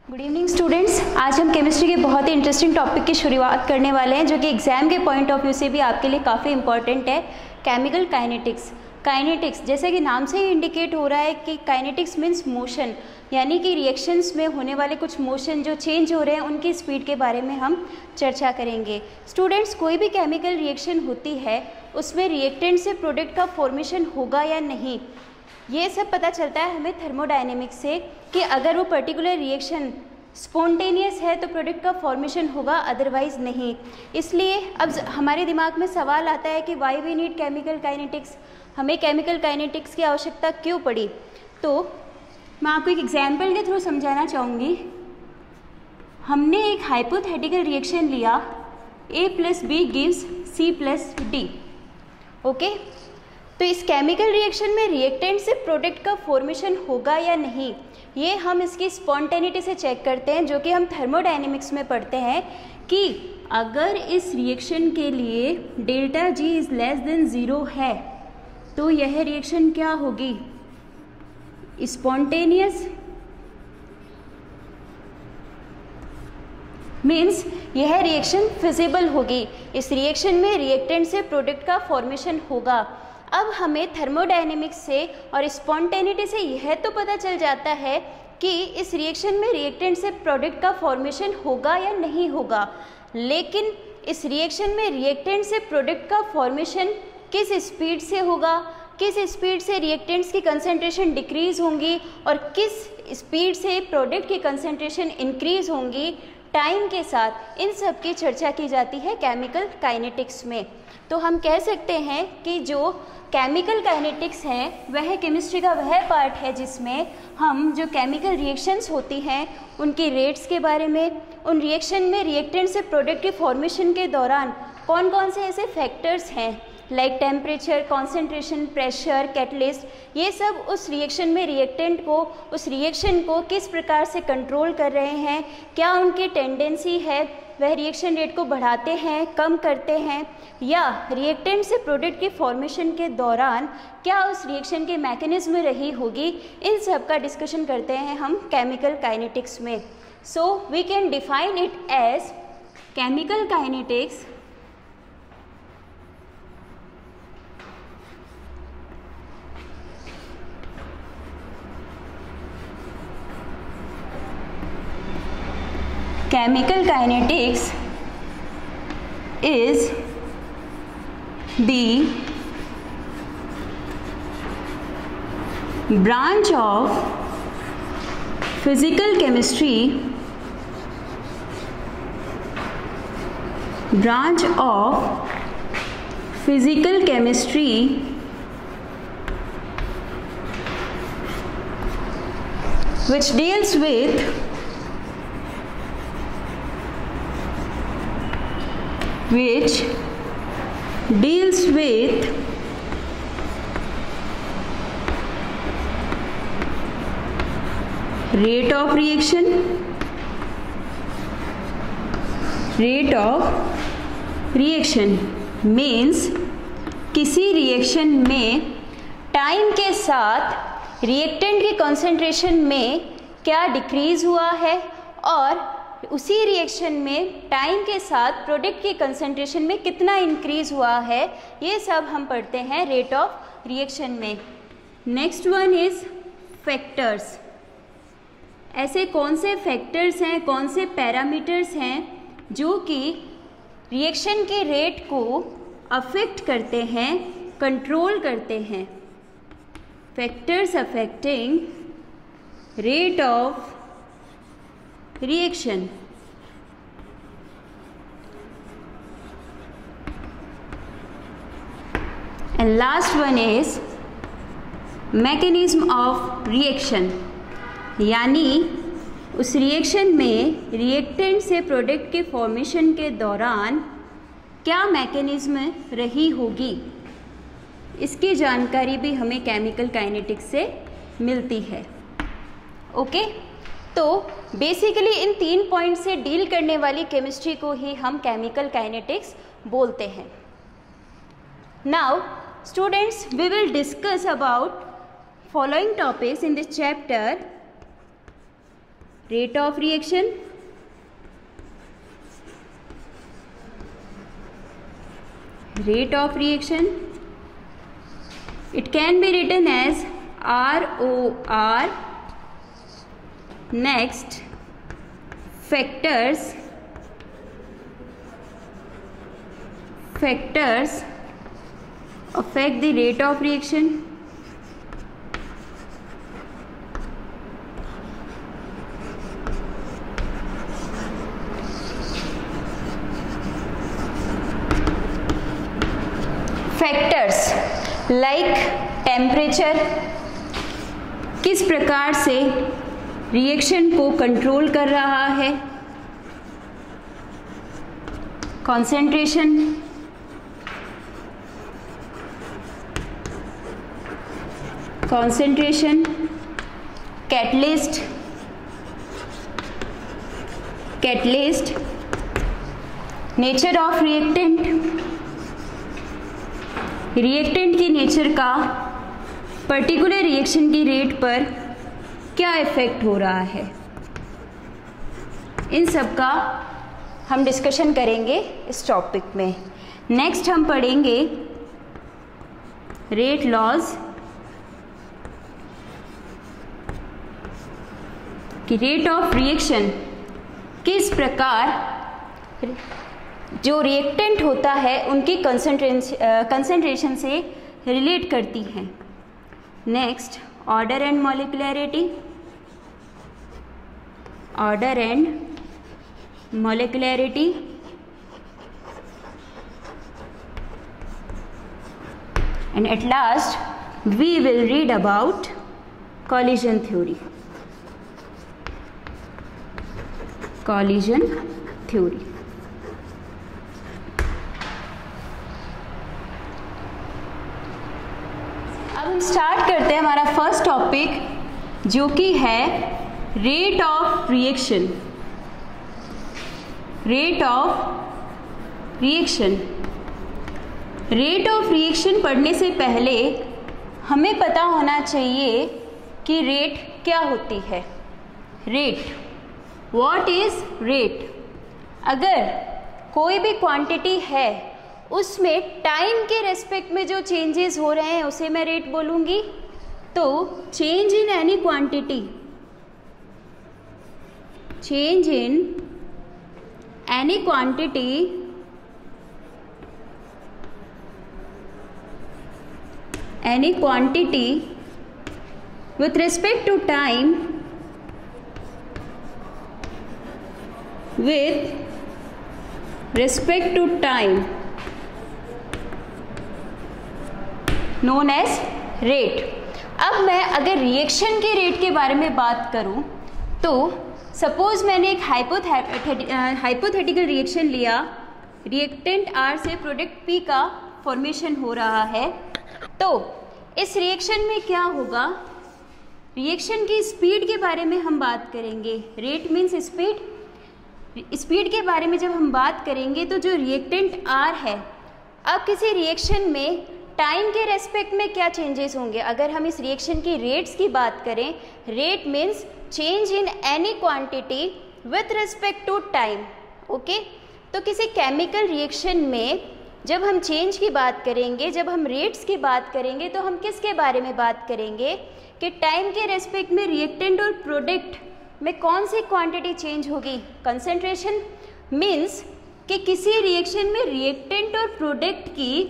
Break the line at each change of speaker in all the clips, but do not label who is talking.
Good evening students. आज हम chemistry के बहुत ही इंटरेस्टिंग टॉपिक की शुरुआत करने वाले हैं जो कि एग्जाम के पॉइंट ऑफ व्यू से भी आपके लिए काफ़ी इंपॉर्टेंट है। Chemical kinetics. काइनेटिक्स जैसे कि नाम से ही इंडिकेट हो रहा है कि काइनेटिक्स मीन्स मोशन, यानी कि रिएक्शंस में होने वाले कुछ मोशन जो चेंज हो रहे हैं उनकी स्पीड के बारे में हम चर्चा करेंगे। स्टूडेंट्स, कोई भी केमिकल रिएक्शन होती है उसमें रिएक्टेंट से प्रोडक्ट का फॉर्मेशन होगा या नहीं, ये सब पता चलता है हमें थर्मोडायनेमिक्स से कि अगर वो पर्टिकुलर रिएक्शन स्पॉन्टेनियस है तो प्रोडक्ट का फॉर्मेशन होगा, अदरवाइज नहीं। इसलिए अब हमारे दिमाग में सवाल आता है कि why we need chemical kinetics, हमें केमिकल काइनेटिक्स की आवश्यकता क्यों पड़ी। तो मैं आपको एक एग्जाम्पल के थ्रू समझाना चाहूँगी। हमने एक हाइपोथेटिकल रिएक्शन लिया, A+B गिव्स C+D। ओके, तो इस केमिकल रिएक्शन में रिएक्टेंट से प्रोडक्ट का फॉर्मेशन होगा या नहीं, ये हम इसकी स्पॉन्टेनिटी से चेक करते हैं, जो कि हम थर्मोडायनेमिक्स में पढ़ते हैं कि अगर इस रिएक्शन के लिए delta G is less than 0 है तो यह रिएक्शन क्या होगी, स्पॉन्टेनियस। मीन्स यह रिएक्शन फिजिबल होगी, इस रिएक्शन में रिएक्टेंट से प्रोडक्ट का फॉर्मेशन होगा। अब हमें थर्मोडायनेमिक्स से और स्पॉन्टेनिटी से यह तो पता चल जाता है कि इस रिएक्शन में रिएक्टेंट से प्रोडक्ट का फॉर्मेशन होगा या नहीं होगा, लेकिन इस रिएक्शन में रिएक्टेंट से प्रोडक्ट का फॉर्मेशन किस स्पीड से होगा, किस स्पीड से रिएक्टेंट्स की कंसंट्रेशन डिक्रीज होंगी और किस स्पीड से प्रोडक्ट की कंसंट्रेशन इंक्रीज होंगी टाइम के साथ, इन सब की चर्चा की जाती है केमिकल काइनेटिक्स में। तो हम कह सकते हैं कि जो केमिकल काइनेटिक्स है वह केमिस्ट्री का वह पार्ट है जिसमें हम जो केमिकल रिएक्शंस होती हैं उनकी रेट्स के बारे में, उन रिएक्शन में रिएक्टेंट से प्रोडक्ट के फॉर्मेशन के दौरान कौन कौन से ऐसे फैक्टर्स हैं like temperature, concentration, pressure, catalyst, ये सब उस रिएक्शन में रिएक्टेंट को, उस रिएक्शन को किस प्रकार से कंट्रोल कर रहे हैं, क्या उनकी टेंडेंसी है, वह रिएक्शन रेट को बढ़ाते हैं, कम करते हैं, या रिएक्टेंट से प्रोडक्ट की फॉर्मेशन के दौरान क्या उस रिएक्शन के मैकेनिज्म रही होगी, इन सब का डिस्कशन करते हैं हम केमिकल काइनेटिक्स में। So we can define it as chemical kinetics Chemical kinetics is the branch of physical chemistry, which deals with rate of reaction, means किसी रिएक्शन में टाइम के साथ रिएक्टेंट की कंसंट्रेशन में क्या डिक्रीज हुआ है और उसी रिएक्शन में टाइम के साथ प्रोडक्ट की कंसंट्रेशन में कितना इंक्रीज हुआ है, ये सब हम पढ़ते हैं रेट ऑफ रिएक्शन में। Next one is factors. ऐसे कौन से फैक्टर्स हैं, कौन से पैरामीटर्स हैं जो कि रिएक्शन के रेट को अफेक्ट करते हैं, कंट्रोल करते हैं। Factors affecting rate of reaction. And last one is mechanism of reaction, यानी उस रिएक्शन में रिएक्टेंट से प्रोडक्ट के फॉर्मेशन के दौरान क्या मैकेनिज्म रही होगी, इसकी जानकारी भी हमें केमिकल काइनेटिक्स से मिलती है। ओके, तो बेसिकली इन 3 पॉइंट से डील करने वाली केमिस्ट्री को ही हम केमिकल काइनेटिक्स बोलते हैं। Now students, we will discuss about following topics in this chapter: rate of reaction, rate of reaction, it can be written as ROR. Next, factors affect the rate of reaction. Factors like temperature किस प्रकार से reaction को control कर रहा है, concentration, catalyst, nature of reactant की nature का particular reaction की रेट पर क्या इफेक्ट हो रहा है, इन सब का हम डिस्कशन करेंगे इस टॉपिक में। नेक्स्ट हम पढ़ेंगे रेट लॉज, कि रेट ऑफ रिएक्शन किस प्रकार जो रिएक्टेंट होता है उनकी कंसंट्रेशन से रिलेट करती हैं। Next, order and molecularity, and at last we will read about collision theory. अब हम स्टार्ट करते हैं हमारा फर्स्ट टॉपिक, जो कि है rate of reaction. Rate of reaction पढ़ने से पहले हमें पता होना चाहिए कि रेट क्या होती है। Rate, what is rate? अगर कोई भी क्वांटिटी है उसमें टाइम के रेस्पेक्ट में जो चेंजेस हो रहे हैं उसे मैं रेट बोलूँगी। तो change in any quantity, any quantity with respect to time, known as rate। अब मैं अगर रिएक्शन के रेट के बारे में बात करूं तो सपोज मैंने एक हाइपोथेटिकल रिएक्शन लिया, रिएक्टेंट R से प्रोडक्ट P का फॉर्मेशन हो रहा है। तो इस रिएक्शन में क्या होगा, रिएक्शन की स्पीड के बारे में हम बात करेंगे। रेट मीन्स स्पीड के बारे में जब हम बात करेंगे तो जो रिएक्टेंट R है, अब किसी रिएक्शन में टाइम के रेस्पेक्ट में क्या चेंजेस होंगे। अगर हम इस रिएक्शन की रेट्स की बात करें, rate means change in any quantity with respect to time. Okay, तो किसी केमिकल रिएक्शन में जब हम चेंज की बात करेंगे, जब हम रेट्स की बात करेंगे, तो हम किसके बारे में बात करेंगे कि टाइम के रेस्पेक्ट में रिएक्टेंट और प्रोडक्ट में कौन सी क्वांटिटी चेंज होगी। कंसंट्रेशन मीन्स कि किसी रिएक्शन में रिएक्टेंट और प्रोडक्ट की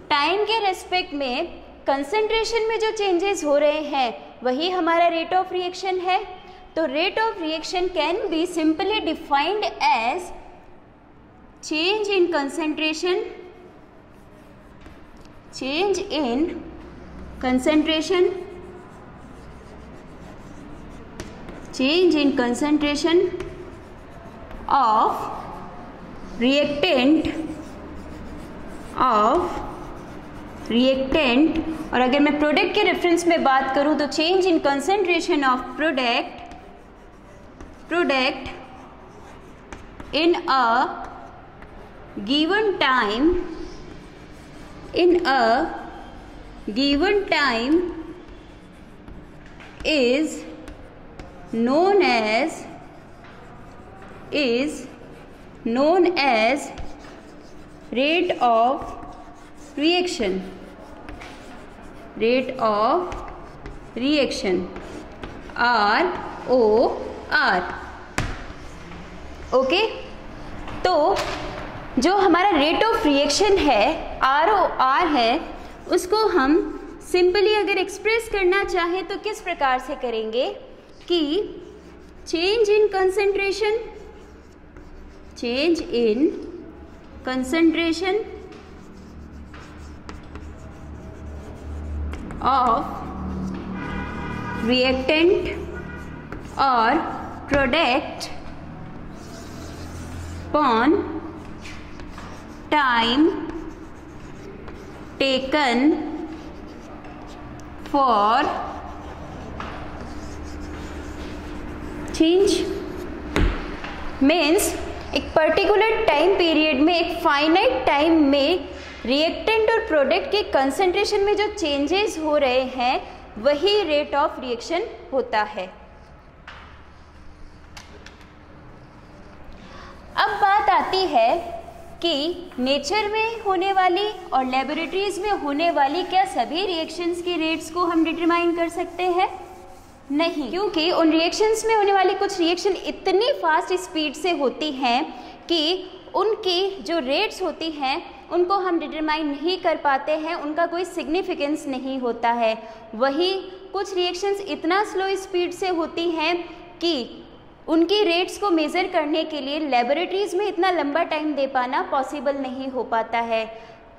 टाइम के रेस्पेक्ट में कंसंट्रेशन में जो चेंजेस हो रहे हैं वही हमारा रेट ऑफ रिएक्शन है। तो rate of reaction can be simply defined as change in concentration, of reactant, और अगर मैं प्रोडक्ट के रेफरेंस में बात करूं तो change in concentration of product in a given time is known as is known as rate of reaction. Rate of reaction, ROR. Okay, तो जो हमारा रेट ऑफ रिएक्शन है ROR है, उसको हम सिंपली अगर एक्सप्रेस करना चाहें तो किस प्रकार से करेंगे कि change in concentration of reactant और product upon time taken for change. Means एक पर्टिकुलर टाइम पीरियड में, एक फाइनाइट टाइम में रिएक्टेंट और प्रोडक्ट के कंसंट्रेशन में जो चेंजेस हो रहे हैं वही रेट ऑफ रिएक्शन होता है। अब बात आती है कि नेचर में होने वाली और लेबोरेटरीज में होने वाली क्या सभी रिएक्शंस के रेट्स को हम डिटरमाइन कर सकते हैं? नहीं, क्योंकि उन रिएक्शंस में होने वाली कुछ रिएक्शन इतनी फास्ट स्पीड से होती हैं कि उनकी जो रेट्स होती हैं उनको हम डिटरमाइन नहीं कर पाते हैं, उनका कोई सिग्निफिकेंस नहीं होता है। वही कुछ रिएक्शंस इतना स्लो स्पीड से होती हैं कि उनकी रेट्स को मेज़र करने के लिए लेबोरेटरीज़ में इतना लंबा टाइम दे पाना पॉसिबल नहीं हो पाता है।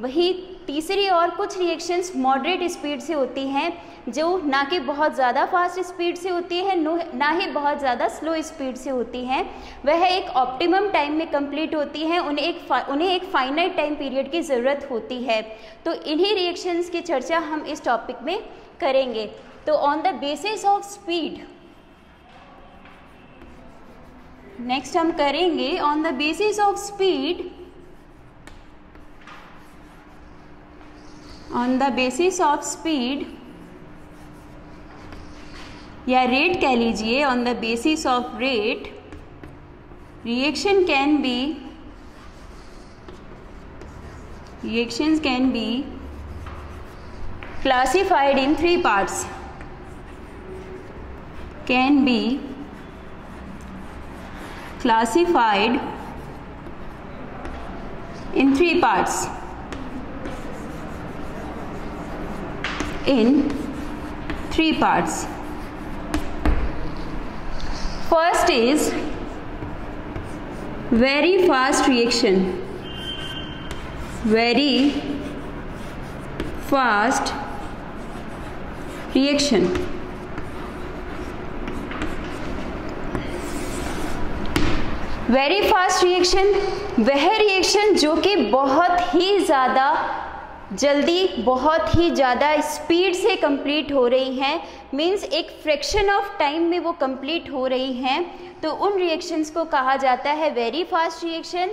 वही तीसरी और कुछ रिएक्शंस मॉडरेट स्पीड से होती हैं, जो ना कि बहुत ज़्यादा फास्ट स्पीड से होती है, ना ही बहुत ज़्यादा स्लो स्पीड से होती हैं। वह एक ऑप्टिमम टाइम में कंप्लीट होती हैं, उन्हें एक फाइनाइट टाइम पीरियड की ज़रूरत होती है। तो इन्हीं रिएक्शंस की चर्चा हम इस टॉपिक में करेंगे। तो on the basis of speed, next हम करेंगे on the basis of speed, on the basis of speed या रेट कह लीजिए, on the basis of rate reactions can be classified in three parts. Can be classified in three parts. First is very fast reaction. Very fast reaction. Very fast reaction वह reaction जो कि बहुत ही ज़्यादा जल्दी, बहुत ही ज़्यादा स्पीड से complete हो रही हैं, मीन्स एक फ्रैक्शन ऑफ टाइम में वो कंप्लीट हो रही हैं, तो उन रिएक्शंस को कहा जाता है वेरी फास्ट रिएक्शन।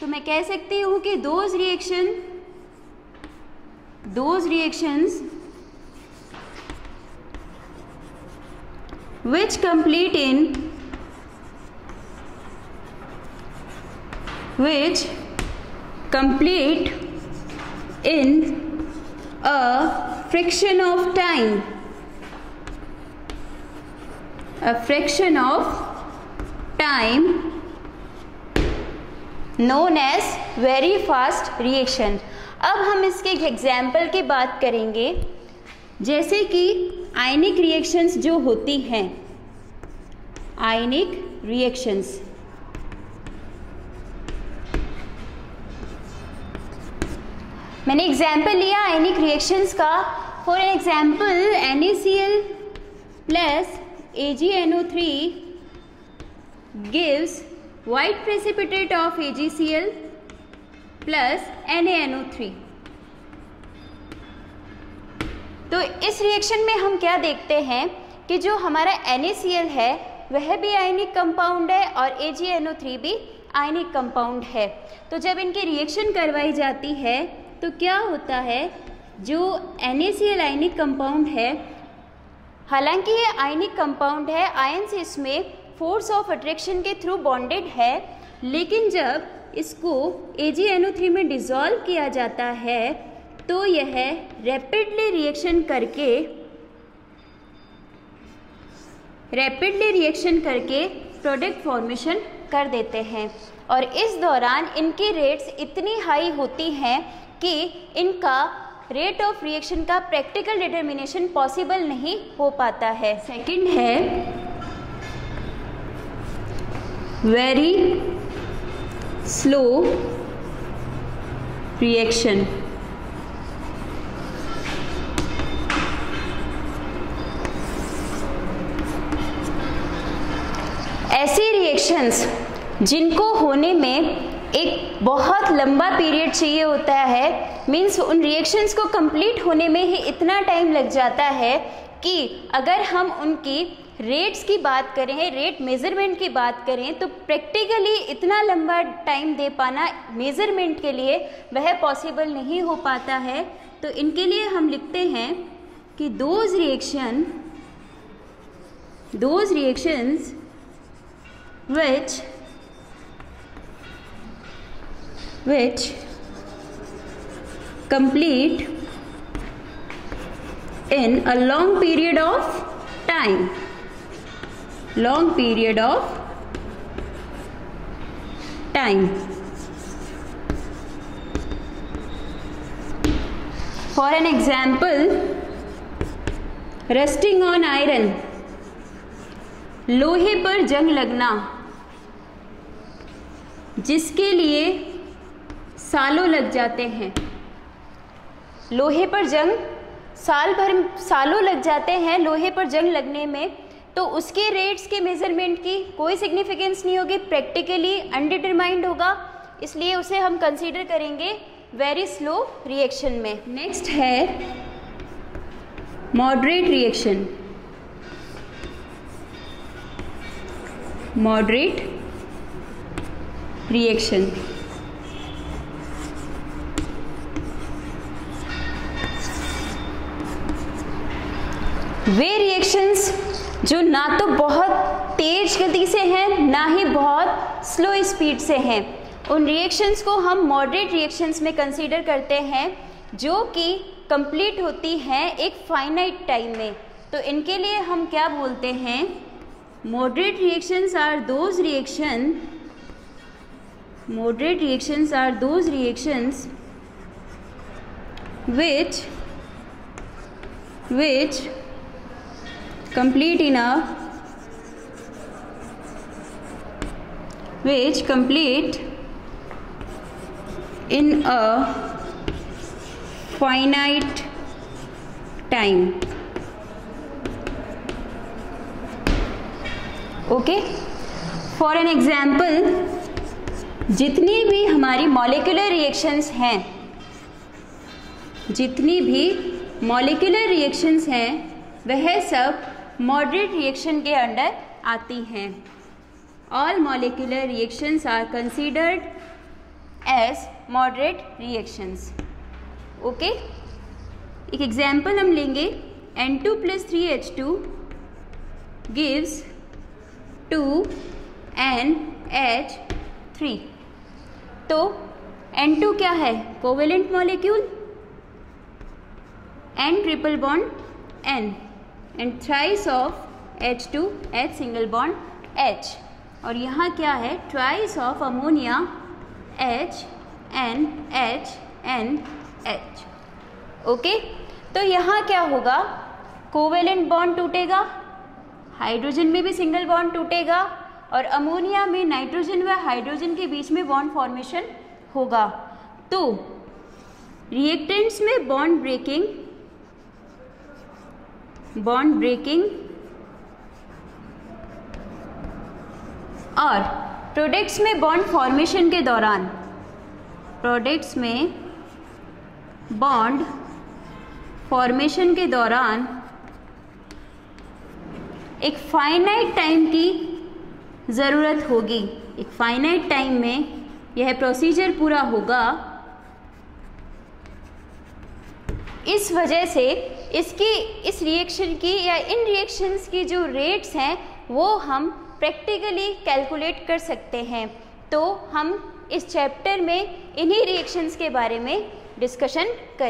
तो मैं कह सकती हूँ कि those reactions which complete in a fraction of time, known as very fast reaction। अब हम इसके एक एग्जाम्पल की बात करेंगे, जैसे कि आयनिक रिएक्शंस जो होती हैं, आयनिक रिएक्शंस, मैंने एग्जाम्पल लिया आयनिक रिएक्शंस का। For an example NaCl plus AgNO3 gives white precipitate of AgCl plus NaNO3। तो इस रिएक्शन में हम क्या देखते हैं कि जो हमारा NaCl है वह भी आयनिक कंपाउंड है और AgNO3 भी आयनिक कंपाउंड है। तो जब इनकी रिएक्शन करवाई जाती है तो क्या होता है, जो NaCl आयनिक कंपाउंड है, हालांकि ये आयनिक कंपाउंड है, आयंस इसमें फोर्स ऑफ अट्रैक्शन के थ्रू बॉन्डेड है, लेकिन जब इसको AgNO3 में डिसॉल्व किया जाता है तो यह रैपिडली रिएक्शन करके प्रोडक्ट फॉर्मेशन कर देते हैं। और इस दौरान इनकी रेट्स इतनी हाई होती हैं कि इनका रेट ऑफ रिएक्शन का प्रैक्टिकल डिटर्मिनेशन पॉसिबल नहीं हो पाता है। सेकंड है वेरी स्लो रिएक्शन। ऐसी रिएक्शंस जिनको होने में एक बहुत लंबा पीरियड चाहिए होता है, मीन्स उन रिएक्शंस को कंप्लीट होने में ही इतना टाइम लग जाता है कि अगर हम उनकी रेट्स की बात करें, रेट मेज़रमेंट की बात करें, तो प्रैक्टिकली इतना लंबा टाइम दे पाना मेज़रमेंट के लिए वह पॉसिबल नहीं हो पाता है। तो इनके लिए हम लिखते हैं कि those reactions which complete in a long period of time. For an example, rusting on iron, लोहे पर जंग लगना, जिसके लिए सालों लग जाते हैं। लोहे पर जंग सालों लग जाते हैं लोहे पर जंग लगने में, तो उसके रेट्स के मेज़रमेंट की कोई सिग्निफिकेंस नहीं होगी, प्रैक्टिकली अनडिटरमाइंड होगा, इसलिए उसे हम कंसीडर करेंगे वेरी स्लो रिएक्शन में। नेक्स्ट है मॉडरेट रिएक्शन। वे रिएक्शंस जो ना तो बहुत तेज गति से हैं ना ही बहुत स्लो स्पीड से हैं, उन रिएक्शंस को हम मॉडरेट रिएक्शंस में कंसीडर करते हैं, जो कि कंप्लीट होती हैं एक फाइनाइट टाइम में। तो इनके लिए हम क्या बोलते हैं? Moderate reactions are those reactions which complete in a finite time. Okay, for an example, जितनी भी हमारी मॉलिक्यूलर रिएक्शंस हैं वह सब मॉडरेट रिएक्शन के अंडर आती हैं। All molecular reactions are considered as moderate reactions. Okay, एक एग्जाम्पल हम लेंगे, N2 + 3H2 gives 2NH3। तो N2 क्या है? Covalent molecule, N triple bond N, and thrice of H2 H single bond H, और यहाँ क्या है? Twice of ammonia HNH। Okay, तो यहाँ क्या होगा? कोवेलेंट बॉन्ड टूटेगा, हाइड्रोजन में भी सिंगल बॉन्ड टूटेगा, और अमोनिया में नाइट्रोजन व हाइड्रोजन के बीच में बॉन्ड फॉर्मेशन होगा। तो रिएक्टेंट्स में बॉन्ड ब्रेकिंग और प्रोडक्ट्स में बॉन्ड फॉर्मेशन के दौरान एक फाइनाइट टाइम की ज़रूरत होगी। एक फाइनाइट टाइम में यह प्रोसीजर पूरा होगा। इस वजह से इस रिएक्शन की या इन रिएक्शंस की जो रेट्स हैं वो हम प्रैक्टिकली कैलकुलेट कर सकते हैं। तो हम इस चैप्टर में इन्हीं रिएक्शंस के बारे में डिस्कशन करें।